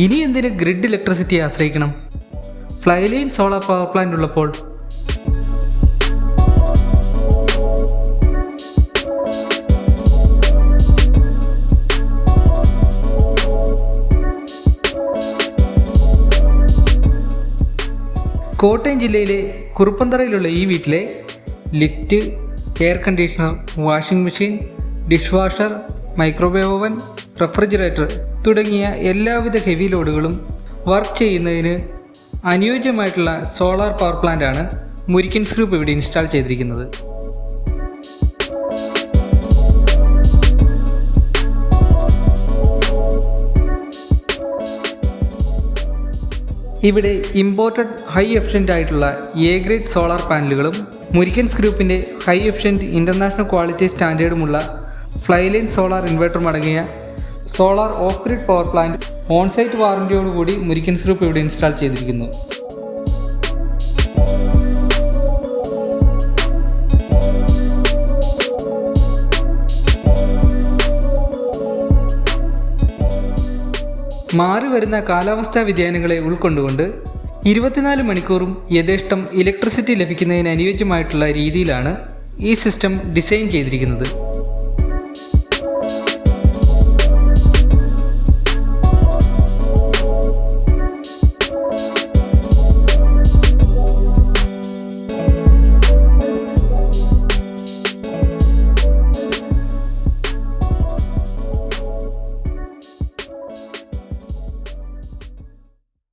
ഇനി എന്തിന് ഗ്രിഡ് ഇലക്ട്രിസിറ്റിയെ ആശ്രയിക്കണം? ഫ്ലൈലൈൻ സോളാർ പവർ പ്ലാന്റ് ഉള്ളപ്പോൾ കോട്ടയം ജില്ലയിലെ കുറുപ്പന്തറയിലുള്ള ഈ വീട്ടിലെ lift, air conditioner, washing machine, dish washer, microwave oven, refrigerator തുടങ്ങിയ എല്ലാവിധ ഹെവി ലോഡുകളും വർക്ക് ചെയ്യുന്നതിന് അനുയോജ്യമായിട്ടുള്ള സോളാർ പവർ പ്ലാന്റാണ് മുരിക്കൻസ് ഗ്രൂപ്പ് ഇവിടെ ഇൻസ്റ്റാൾ ചെയ്തിരിക്കുന്നത്. ഇവിടെ ഇമ്പോർട്ടഡ് ഹൈ എഫിഷ്യൻ്റ് ആയിട്ടുള്ള എ ഗ്രേഡ് സോളാർ പാനലുകളും മുരിക്കൻസ് ഗ്രൂപ്പിൻ്റെ ഹൈ എഫിഷ്യൻ്റ് ഇൻ്റർനാഷണൽ ക്വാളിറ്റി സ്റ്റാൻഡേർഡുമുള്ള ഫ്ലൈലൈൻ സോളാർ ഇൻവെർട്ടറും അടങ്ങിയ solar off grid power plant onsite വാറൻറ്റിയോടുകൂടി മുരിക്കൻസ് ഗ്രൂപ്പ് ഇവിടെ ഇൻസ്റ്റാൾ ചെയ്തിരിക്കുന്നു. മാറി വരുന്ന കാലാവസ്ഥാ വ്യതിയാനങ്ങളെ ഉൾക്കൊണ്ടുകൊണ്ട് 24 മണിക്കൂറും യഥേഷ്ടം ഇലക്ട്രിസിറ്റി ലഭിക്കുന്നതിന് അനുയോജ്യമായിട്ടുള്ള രീതിയിലാണ് ഈ സിസ്റ്റം ഡിസൈൻ ചെയ്തിരിക്കുന്നത്.